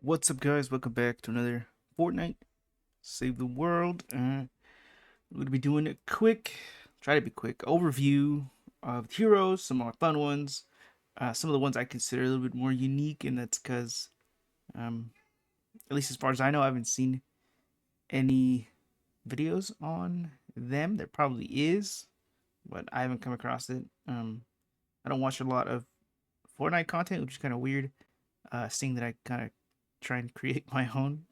What's up, guys? Welcome back to another Fortnite Save the World. We're gonna be doing a try to be quick overview of the heroes, some more fun ones, some of the ones I consider a little bit more unique, and that's because, um, at least as far as I know, I haven't seen any videos on them. There probably is, but I haven't come across it. I don't watch a lot of Fortnite content, which is kind of weird. Seeing that I kind of try and create my own.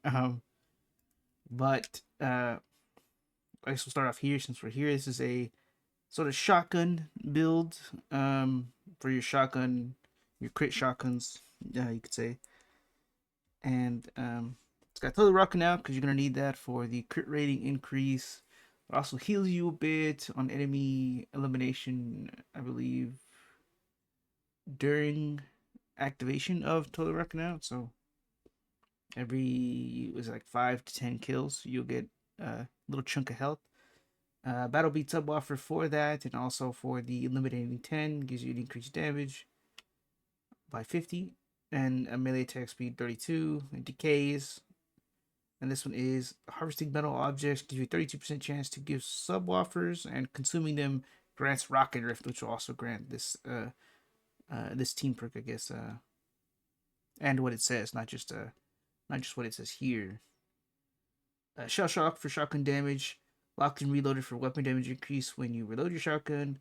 But I guess we'll start off here since we're here. This is a sort of shotgun build for your shotgun, your crit shotguns, you could say. And it's got totally rocking out because you're going to need that for the crit rating increase. It also heals you a bit on enemy elimination, I believe, during activation of totally rocking out. So every, it was like 5 to 10 kills, you'll get a little chunk of health. Battle beat sub offer for that, and also for the eliminating 10 gives you an increased damage by 50, and a melee attack speed 32. It decays, and this one is harvesting metal objects gives you a 32% chance to give sub offers, and consuming them grants rocket rift, which will also grant this this team perk, I guess, and what it says, not just what it says here. Shell shock for shotgun damage. Locked and reloaded for weapon damage increase when you reload your shotgun.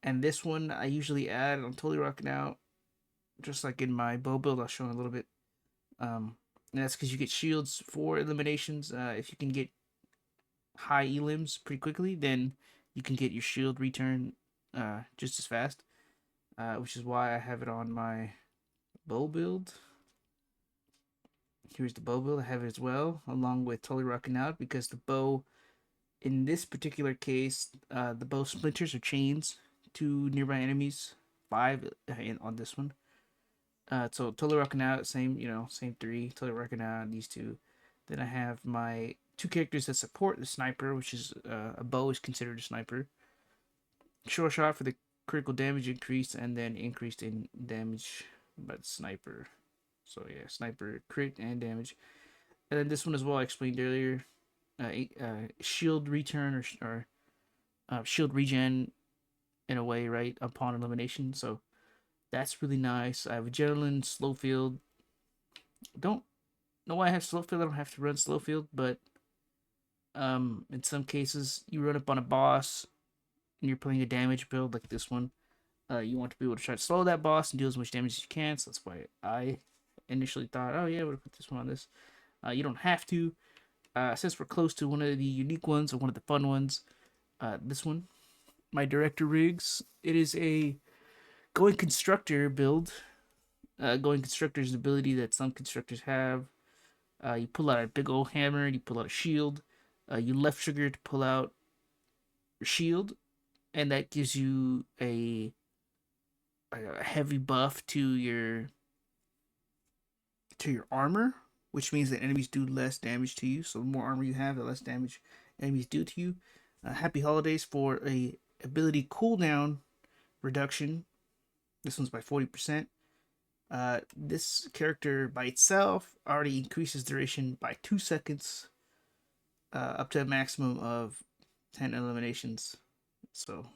And this one I usually add. I'm totally rocking out. Just like in my bow build, I'll show in a little bit. And that's because you get shields for eliminations. If you can get high elims pretty quickly, then you can get your shield return just as fast. Which is why I have it on my bow build. Here's the bow build. I have it as well, along with totally rocking out, because the bow, in this particular case, the bow splinters or chains to nearby enemies. 5 on this one. So totally rocking out, same 3, totally rocking out these two. Then I have my 2 characters that support the sniper, which is a bow is considered a sniper. Short shot for the critical damage increase, and then increased in damage by the sniper. So yeah, sniper crit and damage. And then this one as well, I explained earlier. Shield return or shield regen in a way, right, upon elimination. So that's really nice. I have adrenaline, slow field. Don't know why I have slow field. I don't have to run slow field, but in some cases you run up on a boss and you're playing a damage build like this one. You want to be able to try to slow that boss and deal as much damage as you can. So that's why I initially thought, oh yeah, I would have put this one on this. You don't have to. Since we're close to one of the unique ones or one of the fun ones, this one, my director rigs, it is a going constructor build. Going constructor is an ability that some constructors have. You pull out a big old hammer, you pull out a shield, you left trigger to pull out your shield, and that gives you a heavy buff to your armor, which means that enemies do less damage to you. So the more armor you have, the less damage enemies do to you. Happy holidays for a ability cooldown reduction. This one's by 40%. This character by itself already increases duration by 2 seconds, up to a maximum of 10 eliminations. So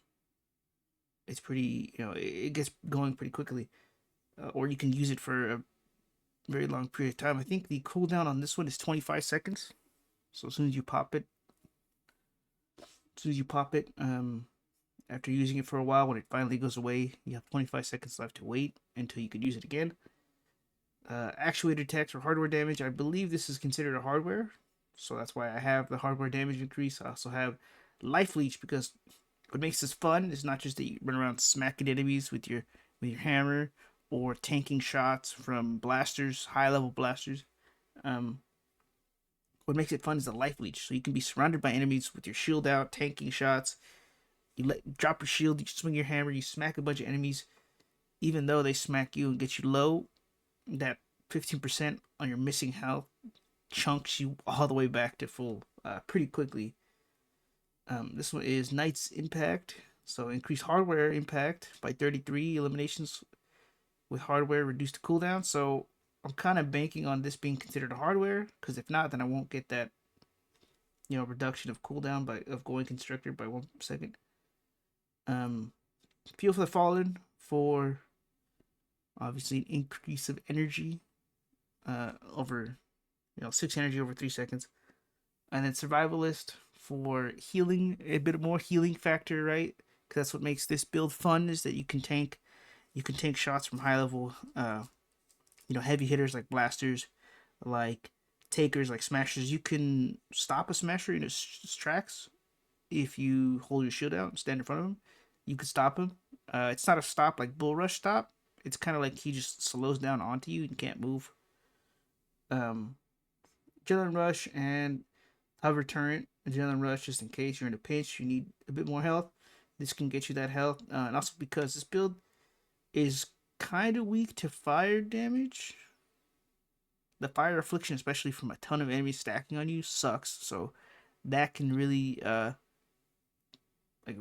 it's pretty, it gets going pretty quickly. Or you can use it for a very long period of time. I think the cooldown on this one is 25 seconds. So as soon as you pop it, after using it for a while, when it finally goes away, you have 25 seconds left to wait until you could use it again. Actuator attacks for hardware damage. I believe this is considered a hardware, so that's why I have the hardware damage increase. I also have life leech, because what makes this fun is not just that you run around smacking enemies with your hammer or tanking shots from blasters, high level blasters. What makes it fun is the life leech. So you can be surrounded by enemies with your shield out, tanking shots. Drop your shield, you swing your hammer, you smack a bunch of enemies. Even though they smack you and get you low, that 15% on your missing health chunks you all the way back to full pretty quickly. This one is Knight's Impact. So increase hardware impact by 33 eliminations with hardware, reduce the cooldown. So I'm kind of banking on this being considered hardware, because if not, then I won't get that reduction of cooldown of going Constructor by 1 second. Fuel for the Fallen for obviously an increase of energy over 6 energy over 3 seconds, and then Survivalist for healing, a bit more healing factor, right? Because that's what makes this build fun, is that you can tank shots from high level heavy hitters like blasters, like takers, like smashers. You can stop a smasher in his tracks if you hold your shield out and stand in front of him. You can stop him. It's not a stop like bull rush stop. It's kind of like he just slows down onto you and can't move. Um, Adrenaline Rush and Hover Turret. Adrenaline Rush, just in case you're in a pinch, you need a bit more health. This can get you that health, and also because this build is kind of weak to fire damage. The fire affliction, especially from a ton of enemies stacking on you, sucks. So that can really like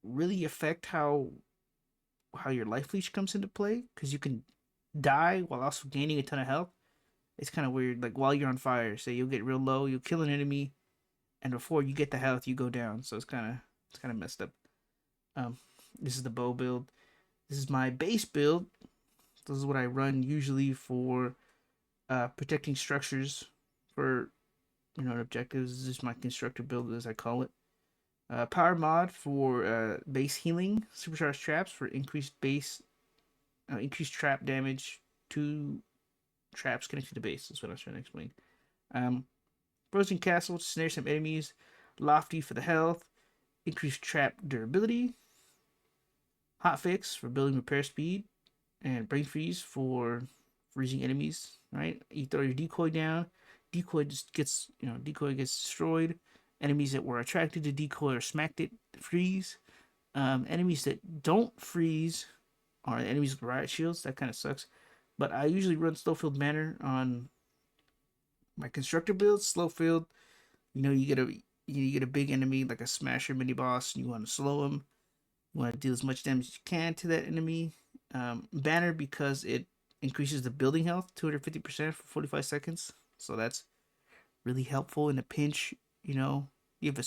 really affect how your life leech comes into play, because you can die while also gaining a ton of health. It's kind of weird. Like while you're on fire, say you'll get real low, you'll kill an enemy, and before you get the health, you go down. So it's kind of messed up. Um, this is the bow build. This is my base build. This is what I run usually for protecting structures for objectives. This is my constructor build, as I call it. Power mod for base healing, supercharged traps for increased trap damage to traps connected to base. That's what I was trying to explain. Frozen castle to snare some enemies. Lofty for the health, increased trap durability. Hot fix for building repair speed, and brain freeze for freezing enemies. Right, you throw your decoy down, decoy gets destroyed. Enemies that were attracted to decoy or smacked it freeze. Enemies that don't freeze are enemies with riot shields. That kind of sucks. But I usually run Slowfield Banner on my constructor build. Slowfield, you get a big enemy like a smasher mini boss, and you want to slow him. You want to deal as much damage as you can to that enemy. Banner, because it increases the building health 250% for 45 seconds. So that's really helpful in a pinch. You have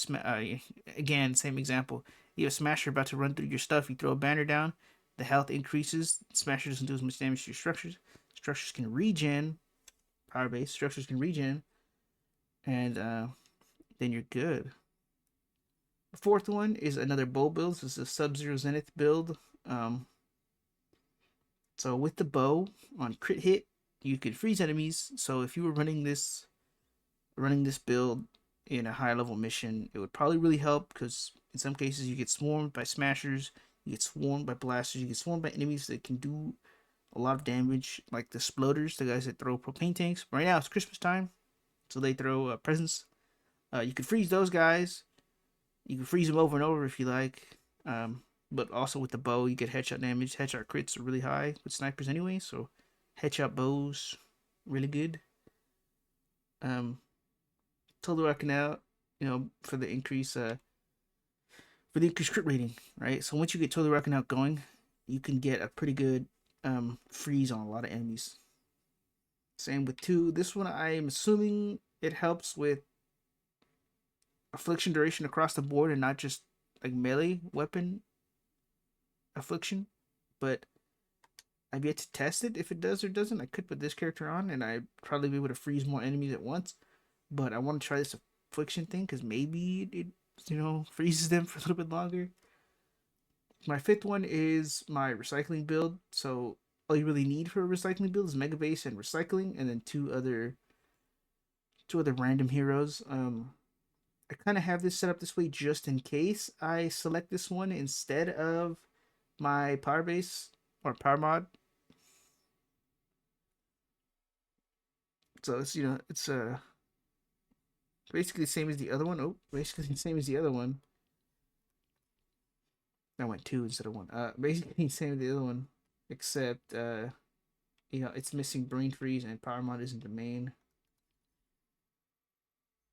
again, same example. You have a smasher about to run through your stuff. You throw a banner down, the health increases. Smasher doesn't do as much damage to your structures. Structures can regen. Power base structures can regen, and then you're good. The fourth one is another bow build. This is a Subzero Zenith build. So with the bow on crit hit, you could freeze enemies. So if you were running this build in a high level mission, it would probably really help, because in some cases you get swarmed by smashers, you get swarmed by blasters, you get swarmed by enemies that can do a lot of damage, like the sploders, the guys that throw propane tanks. Right now it's Christmas time, so they throw presents. You could freeze those guys. You can freeze them over and over if you like. But also with the bow, you get headshot damage. Headshot crits are really high with snipers anyway, so headshot bows really good. Totally rocking out, for the increase crit rating, right? So once you get totally rocking out going, you can get a pretty good freeze on a lot of enemies. Same with 2. This one, I am assuming it helps with affliction duration across the board and not just like melee weapon affliction, but I've yet to test it if it does or doesn't. I could put this character on and I'd probably be able to freeze more enemies at once, but I want to try this affliction thing because maybe it freezes them for a little bit longer. My 5th one is my recycling build. So all you really need for a recycling build is Mega Base and recycling, and then two other random heroes. I kind of have this set up this way just in case I select this one instead of my power base or power mod. So it's basically the same as the other one. Oh, basically the same as the other one. I went 2 instead of 1. Basically the same as the other one, except it's missing brain freeze and power mod isn't the main.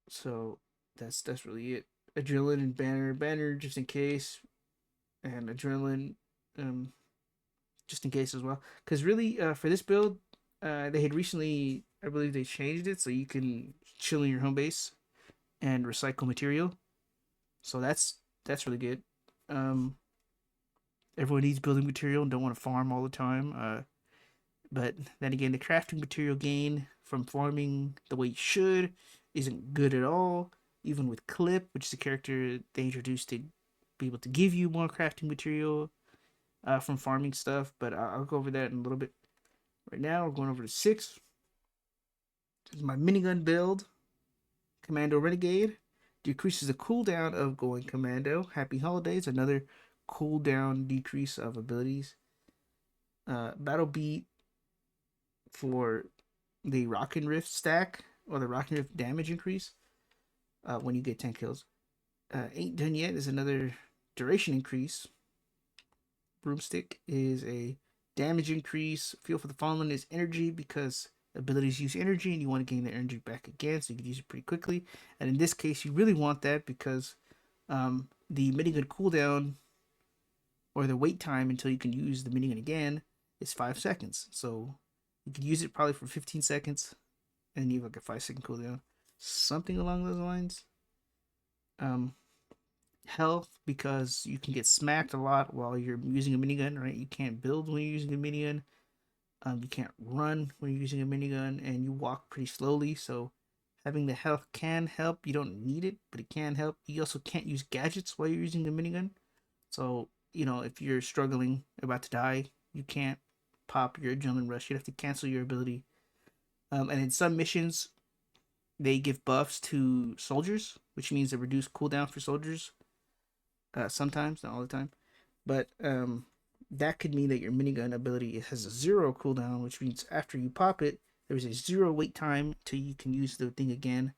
So that's really it. Adrenaline and banner just in case, and adrenaline just in case as well. Because really, for this build, They had recently, I believe, they changed it so you can chill in your home base and recycle material. So that's really good. Um, Everyone needs building material and don't want to farm all the time. But then again, the crafting material gain from farming the way you should isn't good at all. Even with Clip, which is a character they introduced to be able to give you more crafting material from farming stuff. But I'll go over that in a little bit. Right now, we're going over to 6. This is my minigun build. Commando Renegade decreases the cooldown of going commando. Happy Holidays, another cooldown decrease of abilities. Battle Beat for the Rock and Rift stack or the Rock and Rift damage increase when you get 10 kills. Ain't Done Yet is another duration increase. Broomstick is a damage increase. Feel for the Fallen is energy because abilities use energy and you want to gain the energy back again, so you can use it pretty quickly. And in this case, you really want that because the minigun cooldown or the wait time until you can use the minigun again is 5 seconds. So you can use it probably for 15 seconds and you have like a 5-second cooldown. Something along those lines. Um, Health because you can get smacked a lot while you're using a minigun, right? You can't build when you're using a minigun. You can't run when you're using a minigun, and you walk pretty slowly. So having the health can help. You don't need it, but it can help. You also can't use gadgets while you're using a minigun. So if you're struggling, about to die, you can't pop your adrenaline rush. You have to cancel your ability. And in some missions, they give buffs to soldiers, which means a reduced cooldown for soldiers. Sometimes, not all the time, but that could mean that your minigun ability has a 0 cooldown, which means after you pop it, there's a 0 wait time till you can use the thing again.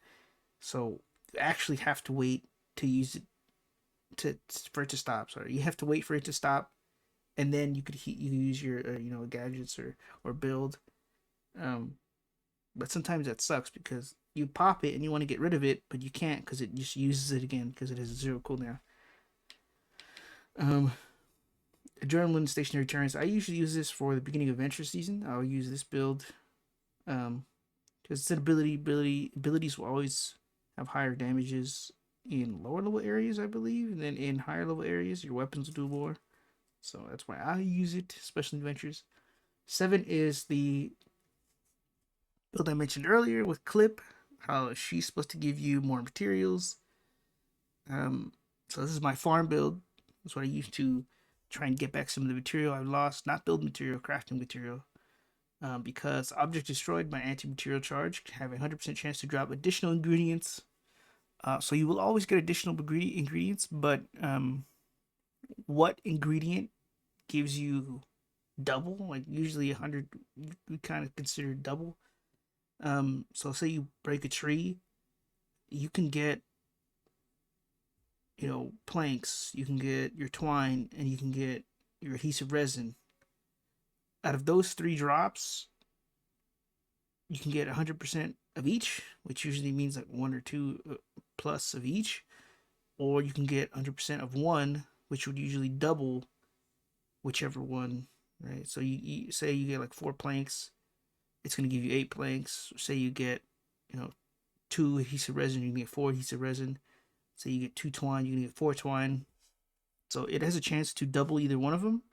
So you actually have to wait to use it for it to stop. Sorry, you have to wait for it to stop, and then you can use your gadgets or build. Um, but sometimes that sucks because you pop it and you want to get rid of it, but you can't because it just uses it again because it has a 0 cooldown. Adrenaline stationary turns. I usually use this for the beginning of adventure season. I'll use this build because it's an abilities will always have higher damages in lower level areas, I believe, and then in higher level areas your weapons will do more. So that's why I use it, especially in adventures. 7 is the build I mentioned earlier with Clip, how she's supposed to give you more materials. So this is my farm build. That's what I used to try and get back some of the material I lost, not build material, crafting material. Because object destroyed, my anti-material charge have a 100% chance to drop additional ingredients. So you will always get additional ingredients, but what ingredient gives you double? Like usually 100, we kind of consider double. So say you break a tree, you can get planks, you can get your twine, and you can get your adhesive resin. Out of those 3 drops, you can get 100% of each, which usually means like 1 or 2 plus of each, or you can get 100% of one, which would usually double whichever one, right? So you say you get like 4 planks, it's going to give you 8 planks. Say you get 2 adhesive resin, you can get 4 adhesive resin. Say you get 2 twine, you can get 4 twine. So it has a chance to double either one of them,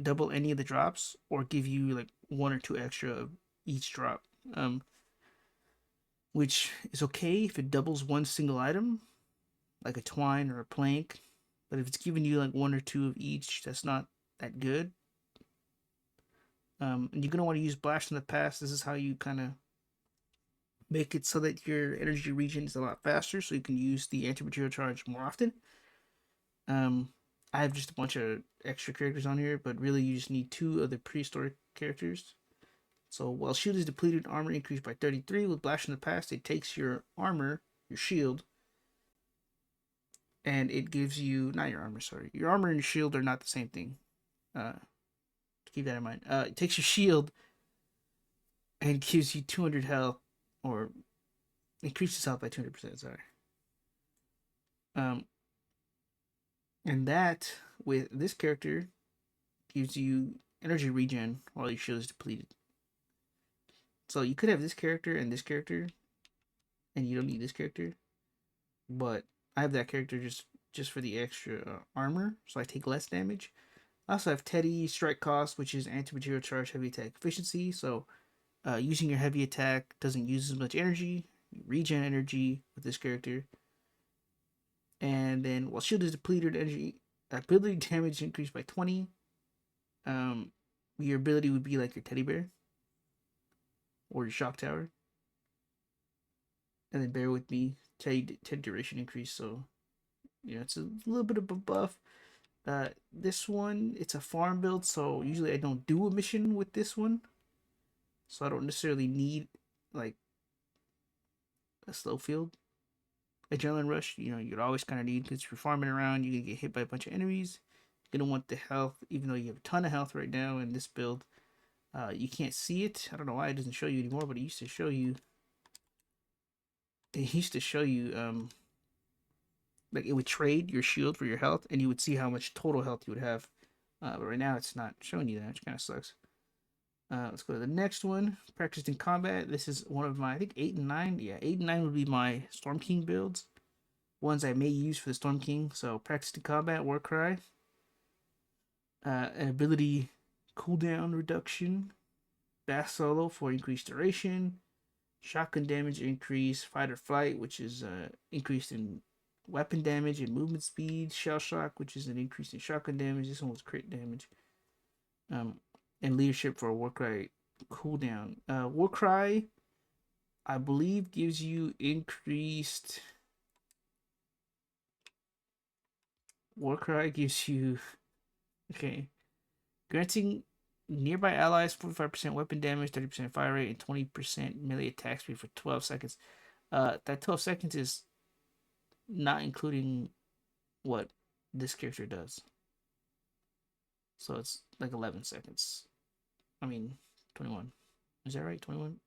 double any of the drops, or give you like 1 or 2 extra of each drop. Which is okay if it doubles one single item, like a twine or a plank. But if it's giving you like 1 or 2 of each, that's not that good. And you're gonna want to use Blast in the Past. This is how you kind of make it so that your energy regen is a lot faster, so you can use the anti-material charge more often. I have just a bunch of extra characters on here, but really you just need 2 of the prehistoric characters. So while shield is depleted, armor increased by 33. With Blast in the Past, it takes your armor, your shield, and it gives you, not your armor, sorry. Your armor and your shield are not the same thing. Keep that in mind. It takes your shield and gives you 200 health, or increases health by 200%, sorry. And that, with this character, gives you energy regen while your shield is depleted. So you could have this character and this character, and you don't need this character. But I have that character just for the extra armor, so I take less damage. I also have Teddy Strike Cost, which is anti-material charge, heavy attack efficiency. So using your heavy attack doesn't use as much energy. You regen energy with this character. And then while shield is depleted, energy ability damage increased by 20. Um, your ability would be like your teddy bear or your shock tower. And then bear with me, Teddy duration increase. So it's a little bit of a buff. This one, it's a farm build, so usually I don't do a mission with this one. So I don't necessarily need like a slow field. Adrenaline rush, you'd always kind of need because you're farming around, you can get hit by a bunch of enemies. You're gonna want the health, even though you have a ton of health right now in this build. You can't see it. I don't know why it doesn't show you anymore, but it used to show you. It used to show you like it would trade your shield for your health, and you would see how much total health you would have. But right now it's not showing you that, which kind of sucks. Let's go to the next one. Practiced in combat. This is one of my, I think 8 and 9. Yeah, 8 and 9 would be my Storm King builds. Ones I may use for the Storm King. So practiced in combat, War Cry. An ability cooldown reduction. Bass Solo for increased duration. Shotgun damage increase. Fight or flight, which is increased in weapon damage and movement speed. Shell shock, which is an increase in shotgun damage. This one was crit damage. And leadership for a Warcry cooldown. Warcry, I believe, gives you increased. Warcry gives you. Okay. Granting nearby allies 45% weapon damage, 30% fire rate, and 20% melee attack speed for 12 seconds. That 12 seconds is not including what this character does. So it's like 11 seconds. I mean, 21. Is that right? 21?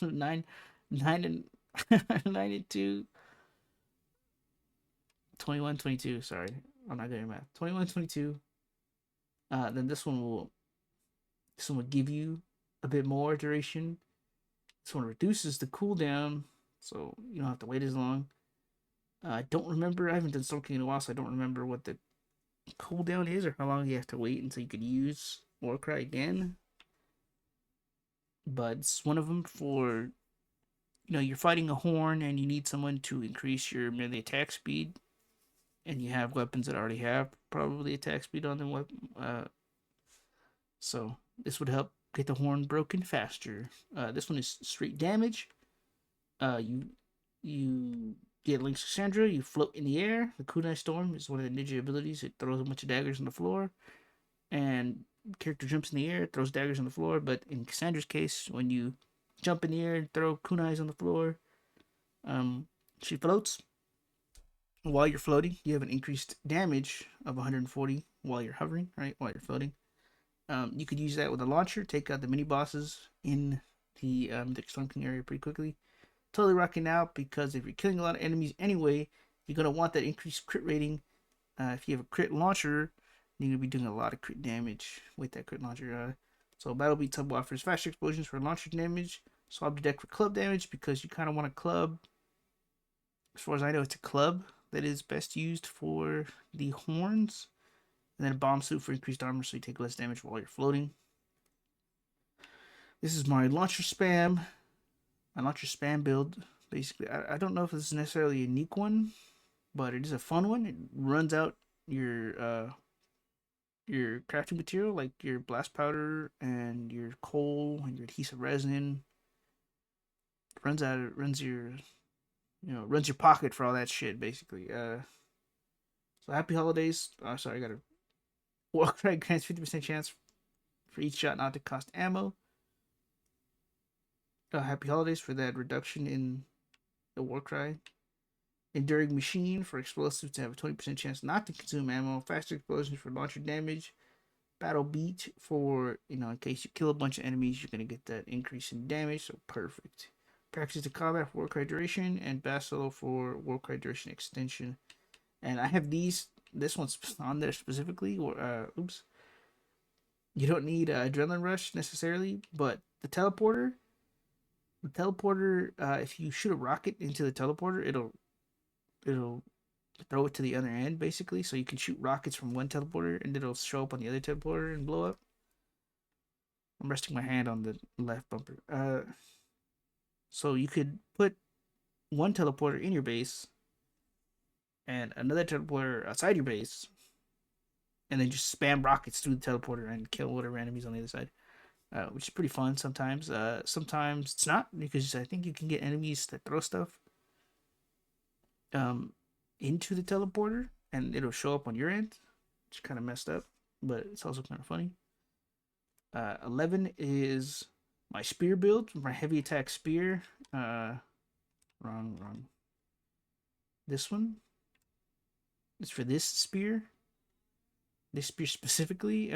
9 and 9 and 2. 21, 22. Sorry. I'm not good at math. 21, 22. Then this one will give you a bit more duration. This one reduces the cooldown, so you don't have to wait as long. I don't remember. I haven't done Storm King in a while, so I don't remember what the cooldown is or how long you have to wait until you could use Warcry again. But it's one of them for, you're fighting a horn and you need someone to increase your melee attack speed, and you have weapons that already have probably attack speed on them. So this would help get the horn broken faster. This one is straight damage. You get Link's Cassandra, you float in the air. The Kunai Storm is one of the ninja abilities. It throws a bunch of daggers on the floor. And character jumps in the air, throws daggers on the floor. But in Cassandra's case, when you jump in the air and throw kunais on the floor, she floats. While you're floating, you have an increased damage of 140 while you're hovering, right? While you're floating. You could use that with a launcher, take out the mini bosses in the Storm King area pretty quickly. Totally rocking out because if you're killing a lot of enemies anyway, you're going to want that increased crit rating. If you have a crit launcher, you're going to be doing a lot of crit damage with that crit launcher. So Battle Beat Tub offers faster explosions for launcher damage. Swap the deck for club damage because you kind of want a club. As far as I know, it's a club that is best used for the horns. And then a bomb suit for increased armor so you take less damage while you're floating. This is my launcher spam. My launcher spam build. Basically, I don't know if this is necessarily a unique one, but it is a fun one. It runs out your crafting material, like your blast powder and your coal and your adhesive resin. Runs your pocket for all that shit, basically. So happy holidays. Sorry, I gotta Warcry grants 50% chance for each shot not to cost ammo. Happy holidays for that reduction in the Warcry. Enduring Machine for explosives to have a 20% chance not to consume ammo. Faster explosions for launcher damage. Battle Beat for, in case you kill a bunch of enemies, you're going to get that increase in damage. So perfect. Practice to combat for Warcry duration. And Bassolo for Warcry duration extension. And I have this one's on there specifically. You don't need Adrenaline Rush necessarily, but the Teleporter The teleporter, if you shoot a rocket into the teleporter, it'll throw it to the other end basically. So you can shoot rockets from one teleporter and it'll show up on the other teleporter and blow up. I'm resting my hand on the left bumper. So you could put one teleporter in your base and another teleporter outside your base, and then just spam rockets through the teleporter and kill whatever enemies on the other side. Which is pretty fun sometimes. Sometimes it's not, because I think you can get enemies that throw stuff um into the teleporter and it'll show up on your end. It's kind of messed up, but it's also kind of funny. 11 is my spear build, my heavy attack spear. Wrong. This one is for this spear. This spear specifically.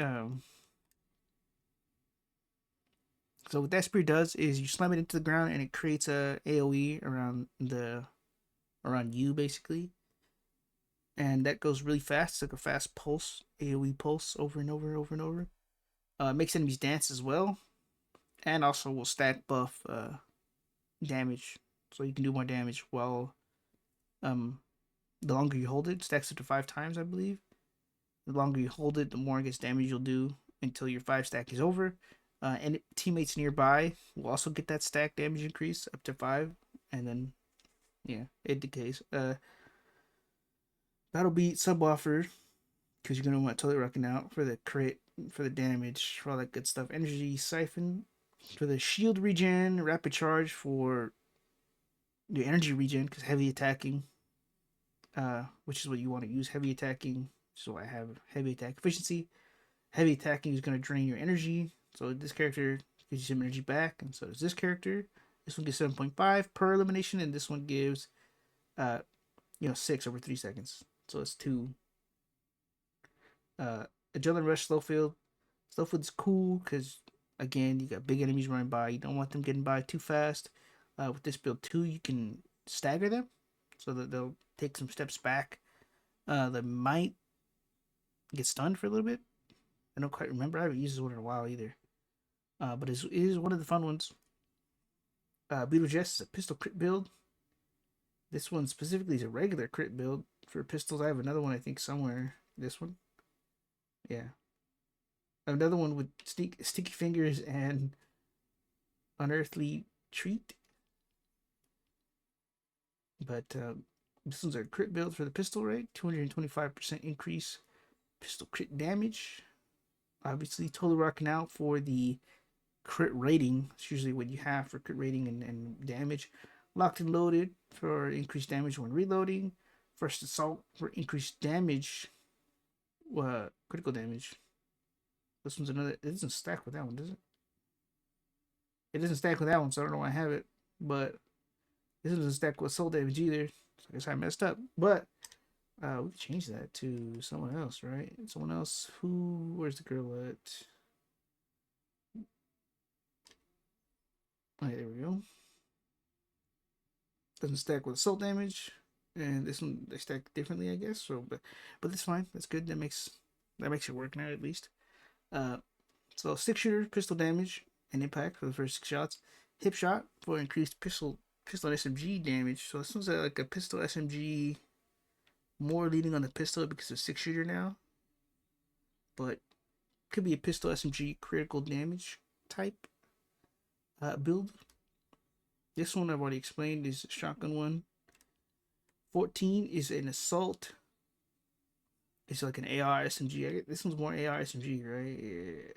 So what that spear does is you slam it into the ground and it creates a AOE around you basically, and that goes really fast. It's like a fast pulse, AOE pulse, over and over and over. Makes enemies dance as well, and also will stack buff damage, so you can do more damage while the longer you hold it. Stacks up to 5 times, I believe. The longer you hold it, the more I guess damage you'll do until your 5 stack is over. And teammates nearby will also get that stack damage increase up to 5, and then yeah, it decays. Battle beat sub offer, because you're gonna want totally rocking out for the crit, for the damage, for all that good stuff. Energy siphon for the shield regen, rapid charge for the energy regen, because heavy attacking, which is what you want to use. Heavy attacking, so I have heavy attack efficiency. Heavy attacking is going to drain your energy, so this character gives you some energy back, and so does this character. This one gives 7.5 per elimination, and this one gives 6 over 3 seconds. So it's 2. Adrenaline rush slow field. Slow field is cool because again, you got big enemies running by. You don't want them getting by too fast. With this build too, you can stagger them so that they'll take some steps back. They might get stunned for a little bit. I don't quite remember. I haven't used this one in a while either. But it is one of the fun ones. Beetlejuice is a pistol crit build. This one specifically is a regular crit build for pistols. I have another one, I think, somewhere. This one. Yeah. Another one with sticky fingers and unearthly treat. But this one's a crit build for the pistol rate. 225% increase pistol crit damage. Obviously, totally rocking out for the crit rating. It's usually what you have for crit rating and damage. Locked and loaded for increased damage when reloading. First assault for increased damage. Critical damage. This one's another. It doesn't stack with that one, does it? It doesn't stack with that one, so I don't know why I have it. But this doesn't stack with soul damage either. So I guess I messed up. But we can change that to someone else, right? Someone else who. Where's the girl at? Okay, there we go. Doesn't stack with assault damage, and this one they stack differently, I guess. So, but that's fine. That's good. That makes it work now at least. So 6-shooter pistol damage and impact for the first 6 shots. Hip shot for increased pistol and SMG damage. So this one's like a pistol SMG, more leaning on the pistol because it's 6-shooter now, but could be a pistol SMG critical damage type build. This one I've already explained is a shotgun one. 14 is an assault. It's like an AR SMG. This one's more AR SMG, right?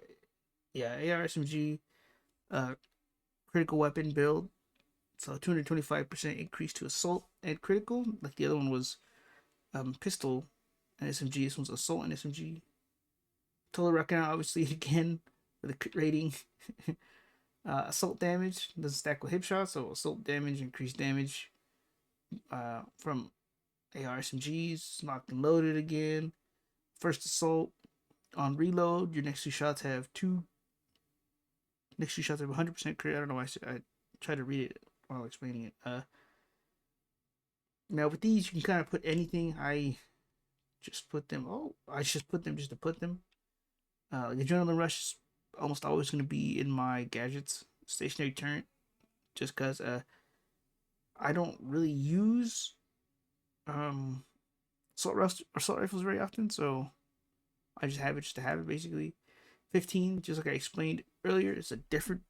Yeah, AR SMG critical weapon build. So 225% increase to assault and critical. Like the other one was pistol and SMG. This one's assault and SMG. Total rocking out, obviously, again, for the crit rating. Assault damage doesn't stack with hip shots, so assault damage, increased damage from AR SMGs. Locked and loaded again. First assault on reload. Your next 2 shots have 100% crit. I don't know why I tried to read it while explaining it. Now with these, you can kind of put anything. I just put them. I just put them just to put them. Like Adrenaline Rush is almost always going to be in my gadgets. Stationary turret just because I don't really use um assault rifles very often, so I just have it just to have it basically. 15, just like I explained earlier, is a different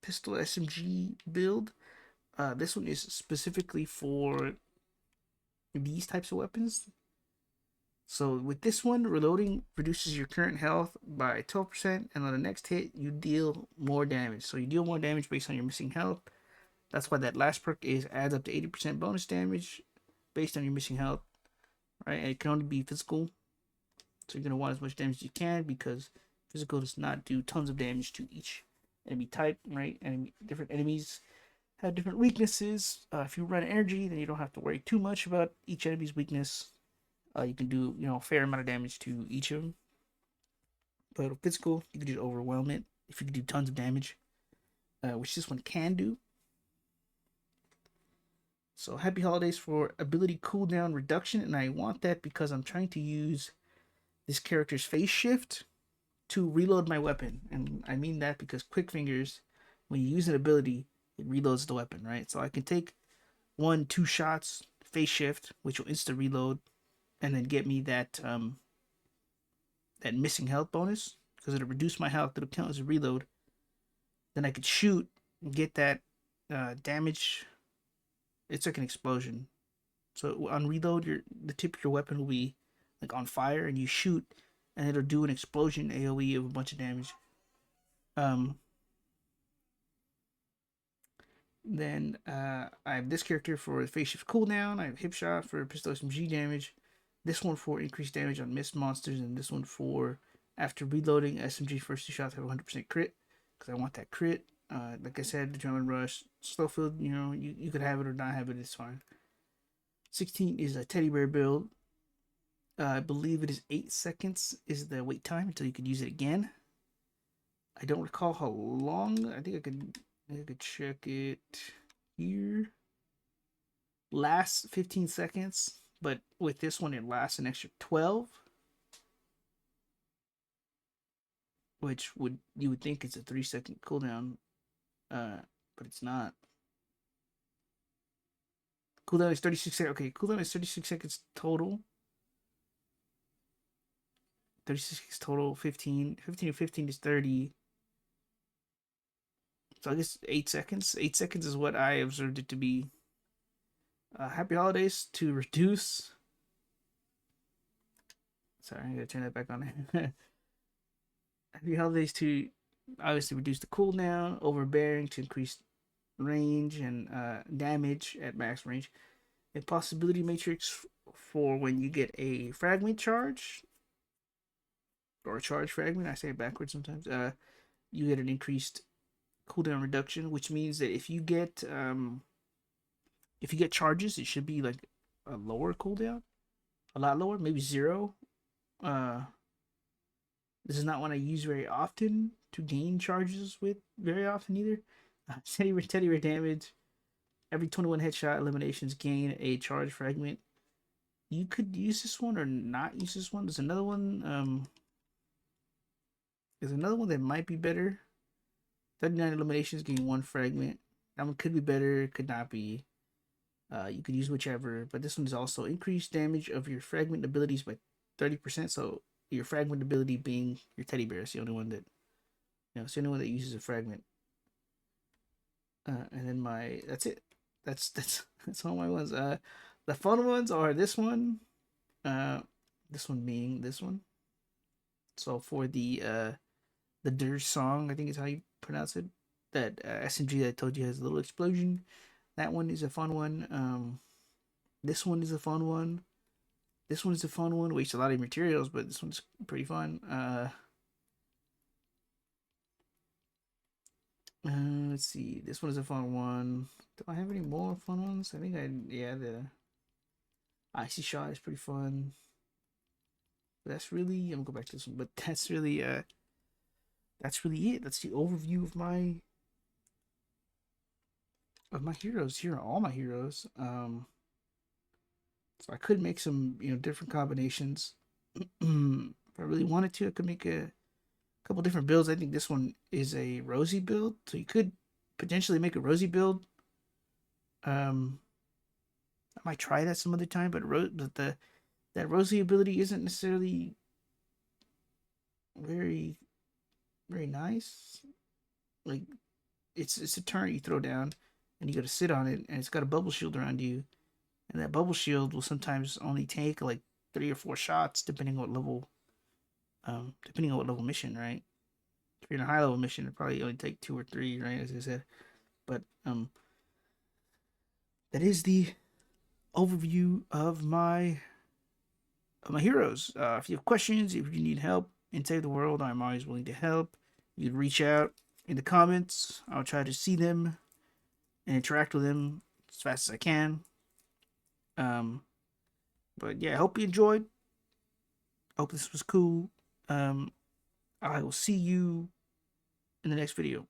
pistol SMG build. This one is specifically for these types of weapons. So with this one, reloading reduces your current health by 12%, and on the next hit, you deal more damage. So you deal more damage based on your missing health. That's why that last perk is adds up to 80% bonus damage based on your missing health, right? And it can only be physical, so you're gonna want as much damage as you can because physical does not do tons of damage to each enemy type, right? And different enemies have different weaknesses. If you run energy, then you don't have to worry too much about each enemy's weakness. You can do a fair amount of damage to each of them. But with physical, you can just overwhelm it if you can do tons of damage, which this one can do. So happy holidays for ability cooldown reduction, and I want that because I'm trying to use this character's phase shift to reload my weapon. And I mean that because quick fingers, when you use an ability, it reloads the weapon, right? So I can take 1-2 shots, phase shift, which will insta reload, and then get me that that missing health bonus because it'll reduce my health. It'll count as a reload. Then I could shoot and get that damage. It's like an explosion. So on reload, the tip of your weapon will be like on fire, and you shoot, and it'll do an explosion AOE of a bunch of damage. Then I have this character for the phase shift cooldown. I have hip shot for pistol SMG damage. This one for increased damage on missed monsters, and this one for after reloading SMG first 2 shots have 100% crit because I want that crit. Like I said, the Adrenaline Rush, slow field, you could have it or not have it, it's fine. 16 is a teddy bear build. I believe it is 8 seconds is the wait time until you could use it again. I don't recall how long. I think I could check it here. Lasts 15 seconds, but with this one it lasts an extra 12. Which you would think it's a 3-second cooldown, but it's not. Cooldown is 36 seconds. Okay, cooldown is 36 seconds total. 36 seconds total. 15 and 15 is 30. So I guess 8 seconds. 8 seconds is what I observed it to be. Happy holidays to reduce. Sorry, I gotta turn that back on. Happy holidays to obviously reduce the cooldown, overbearing to increase range and damage at max range. A possibility matrix for when you get a fragment charge or a charge fragment. I say it backwards sometimes. You get an increased cooldown reduction, which means that if you get charges, it should be like a lower cooldown, a lot lower, maybe 0. This is not one I use very often to gain charges with very often either. Teddy bear damage. Every 21 headshot eliminations gain a charge fragment. You could use this one or not use this one. There's another one. There's another one that might be better. 39 eliminations gain 1 fragment. That one could be better, could not be. You could use whichever, but this one is also increased damage of your fragment abilities by 30%. So your fragment ability being your teddy bear is the only one that it's the only one that uses a fragment. And then that's it. That's all my ones. The fun ones are this one. This one being this one. So for the Dirge Song, I think is how you pronounce it. That SMG that I told you has a little explosion. That one is a fun one. This one is a fun one. This one is a fun one. Wastes a lot of materials, but this one's pretty fun. Let's see. This one is a fun one. Do I have any more fun ones? I think the icy shot is pretty fun. But that's really, I'm gonna go back to this one, but that's really it. That's the overview of my heroes. Here are all my heroes. So I could make some, different combinations. If I really wanted to, I could make a couple different builds. I think this one is a Rosie build, so you could potentially make a Rosie build. I might try that some other time, but that Rosie ability isn't necessarily very very nice. Like it's a turret you throw down, and you got to sit on it, and it's got a bubble shield around you, and that bubble shield will sometimes only take like 3 or 4 shots, depending on what level mission, right? If you're in a high level mission, it probably only take 2 or 3, right? As I said, but that is the overview of my heroes. If you have questions, if you need help in Save the World, I'm always willing to help. You can reach out in the comments. I'll try to see them and interact with them as fast as I can. Um, but yeah, I hope you enjoyed. Hope this was cool. I will see you in the next video.